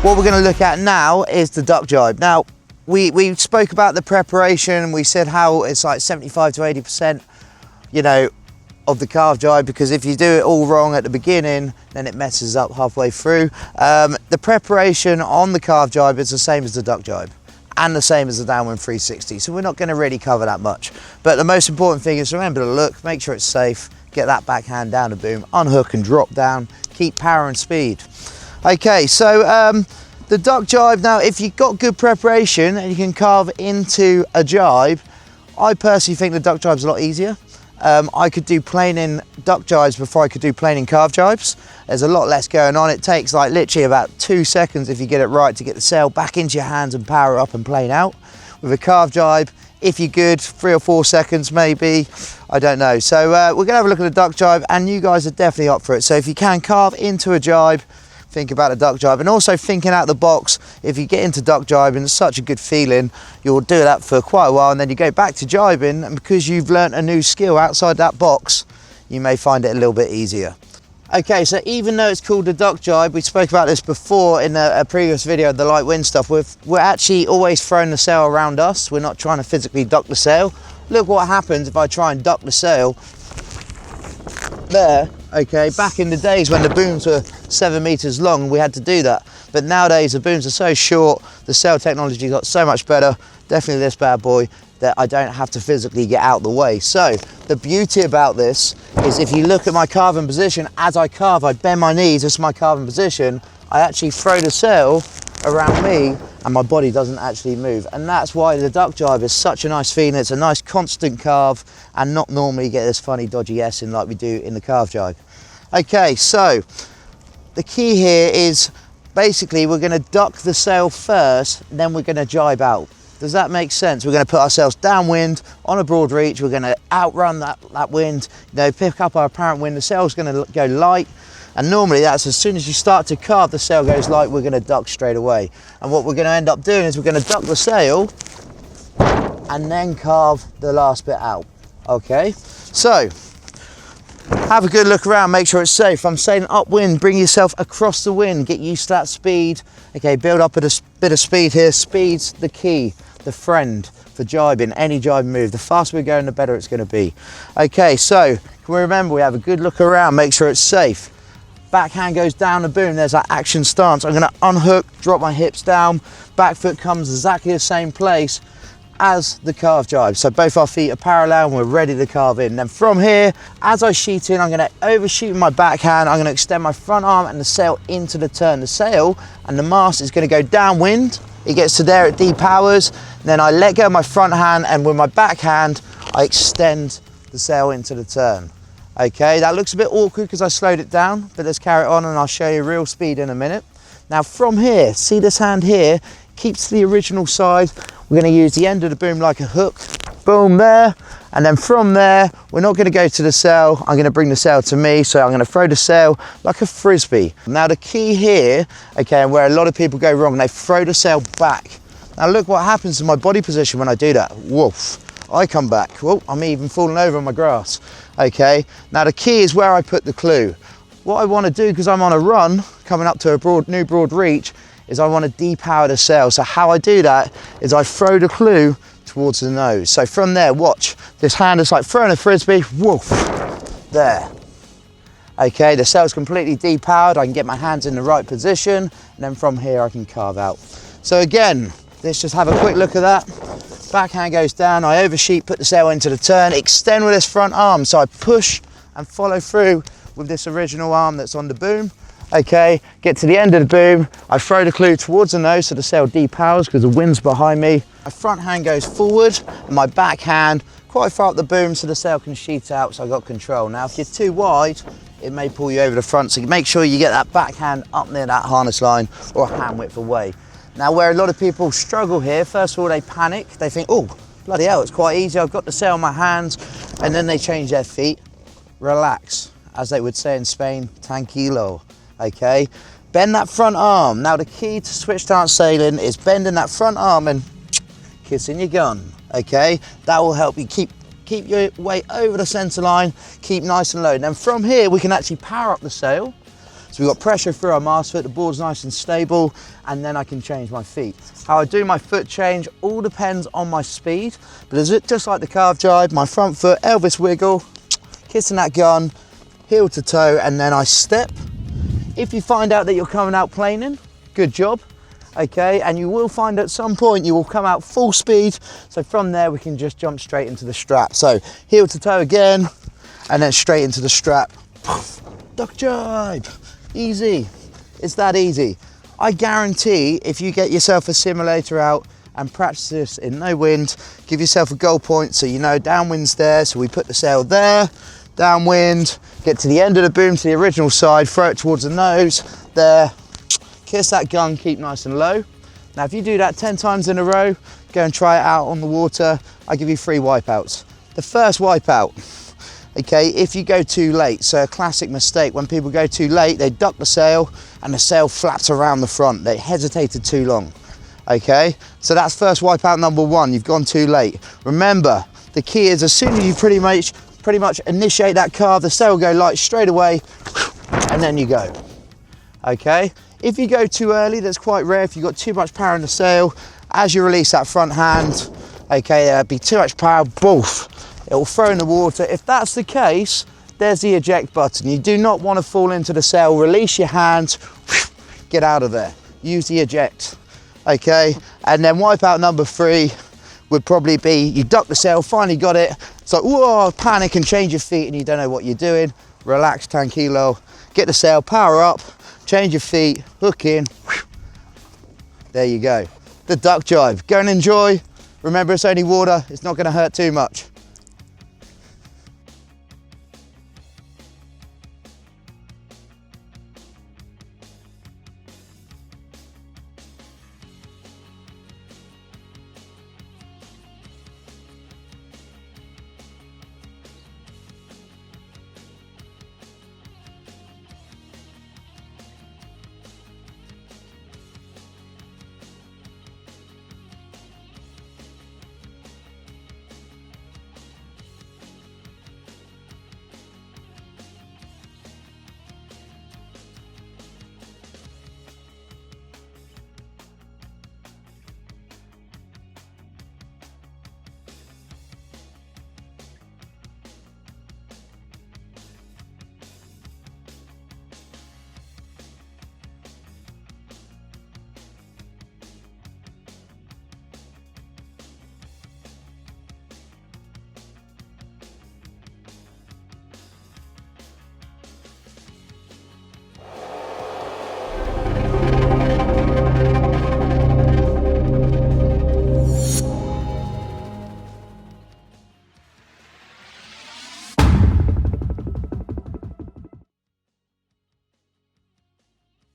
What we're going to look at now is the duck jibe. Now, we spoke about the preparation. We said how it's like 75 to 80%, you know, of the calf jibe, because if you do it all wrong at the beginning, then it messes up halfway through. The preparation on the calf jibe is the same as the duck jibe and the same as the downwind 360. So we're not going to really cover that much. But the most important thing is remember to look, make sure it's safe, get that backhand down the boom, unhook and drop down, keep power and speed. Okay, so the duck jibe, now if you've got good preparation and you can carve into a jibe, I personally think the duck jibe's a lot easier. I could do planing duck jibes before I could do planing calf jibes. There's a lot less going on. It takes like literally about 2 seconds if you get it right to get the sail back into your hands and power up and plane out. With a calf jibe, if you're good, 3 or 4 seconds maybe, I don't know. So we're gonna have a look at the duck jibe, and you guys are definitely up for it. So if you can carve into a jibe, think about a duck jibe, and also thinking out the box. If you get into duck jibing, it's such a good feeling. You'll do that for quite a while, and then you go back to jibing, and because you've learnt a new skill outside that box, you may find it a little bit easier. Okay, so even though it's called a duck jibe, we spoke about this before in a previous video of the light wind stuff, we're actually always throwing the sail around us. We're not trying to physically duck the sail. Look what happens if I try and duck the sail there. Okay, back in the days when the booms were 7 meters long, we had to do that. But nowadays the booms are so short, the sail technology got so much better, definitely this bad boy, that I don't have to physically get out the way. So the beauty about this is if you look at my carving position, as I carve, I bend my knees, this is my carving position, I actually throw the sail around me and my body doesn't actually move. And that's why the duck jibe is such a nice feeling. It's a nice constant carve and not normally get this funny dodgy S-ing like we do in the calf jibe. Okay, so the key here is basically we're going to duck the sail first, then we're going to jibe out. Does that make sense? We're going to put ourselves downwind on a broad reach. We're going to outrun that wind, you know, pick up our apparent wind. The sail's going to go light. And normally that's as soon as you start to carve, the sail goes light, we're going to duck straight away. And what we're going to end up doing is we're going to duck the sail and then carve the last bit out. Okay, so have a good look around, make sure it's safe. I'm saying upwind, bring yourself across the wind, get used to that speed. Okay, build up a bit of speed here. Speed's the key, the friend for jibing, any jibe move. The faster we're going, the better it's going to be. Okay, so can we remember, we have a good look around, make sure it's safe. Backhand goes down the boom, there's that action stance. I'm going to unhook, drop my hips down, back foot comes exactly the same place as the calf jibe. So both our feet are parallel and we're ready to carve in. Then from here, as I sheet in, I'm going to overshoot my backhand. I'm going to extend my front arm and the sail into the turn. The sail and the mast is going to go downwind. It gets to there, it depowers. Then I let go of my front hand, and with my backhand, I extend the sail into the turn. Okay, that looks a bit awkward because I slowed it down, but let's carry it on and I'll show you real speed in a minute. Now from here, see this hand here, keeps to the original side. We're going to use the end of the boom like a hook, boom there, and then from there, we're not going to go to the sail, I'm going to bring the sail to me, so I'm going to throw the sail like a frisbee. Now the key here, okay, and where a lot of people go wrong, they throw the sail back. Now look what happens to my body position when I do that. Woof. I come back. Whoa, I'm even falling over on my grass. Okay, now the key is where I put the clue. What I want to do, because I'm on a run, coming up to a new broad reach, is I want to depower the sail. So how I do that is I throw the clue towards the nose. So from there, watch, this hand is like throwing a frisbee, woof, there. Okay, the sail's completely depowered, I can get my hands in the right position, and then from here I can carve out. So again, let's just have a quick look at that. Backhand goes down, I overshoot, put the sail into the turn, extend with this front arm. So I push and follow through with this original arm that's on the boom. Okay, get to the end of the boom, I throw the clue towards the nose so the sail depowers because the wind's behind me. My front hand goes forward and my backhand quite far up the boom so the sail can sheet out, so I've got control. Now if you're too wide, it may pull you over the front, so make sure you get that backhand up near that harness line or a hand width away. Now where a lot of people struggle here, first of all they panic, they think, oh bloody hell, it's quite easy, I've got the sail in my hands, and then they change their feet. Relax, as they would say in Spain, tranquilo, okay? Bend that front arm. Now the key to switch stance sailing is bending that front arm and kissing your gun, okay? That will help you keep your weight over the center line, keep nice and low. And then from here, we can actually power up the sail. So So we've got pressure through our mast foot, the board's nice and stable, and then I can change my feet. How I do my foot change all depends on my speed, but is it just like the calf jibe, my front foot, Elvis wiggle, kissing that gun, heel to toe, and then I step. If you find out that you're coming out planing, good job. Okay, and you will find at some point you will come out full speed, so from there we can just jump straight into the strap. So heel to toe again, and then straight into the strap. Duck jibe, easy. It's that easy. I guarantee if you get yourself a simulator out and practice this in no wind, give yourself a goal point so you know downwind's there, so we put the sail there, downwind, get to the end of the boom to the original side, throw it towards the nose, there, kiss that gun, keep nice and low. Now if you do that 10 times in a row, go and try it out on the water, I give you 3 wipeouts. The first wipeout, okay, if you go too late, so a classic mistake, when people go too late, they duck the sail and the sail flaps around the front, they hesitated too long, okay? So that's first wipeout number 1, you've gone too late. Remember, the key is as soon as you pretty much initiate that carve, the sail will go light straight away, and then you go, okay? If you go too early, that's quite rare. If you've got too much power in the sail, as you release that front hand, okay, there'll be too much power, boof, it will throw in the water. If that's the case, there's the eject button. You do not want to fall into the sail. Release your hands, get out of there. Use the eject, okay? And then wipeout number 3 would probably be, you duck the sail, finally got it. It's like, whoa, panic and change your feet and you don't know what you're doing. Relax, tranquilo, get the sail, power up, change your feet, hook in, there you go. The duck jibe, go and enjoy. Remember, it's only water, it's not gonna hurt too much.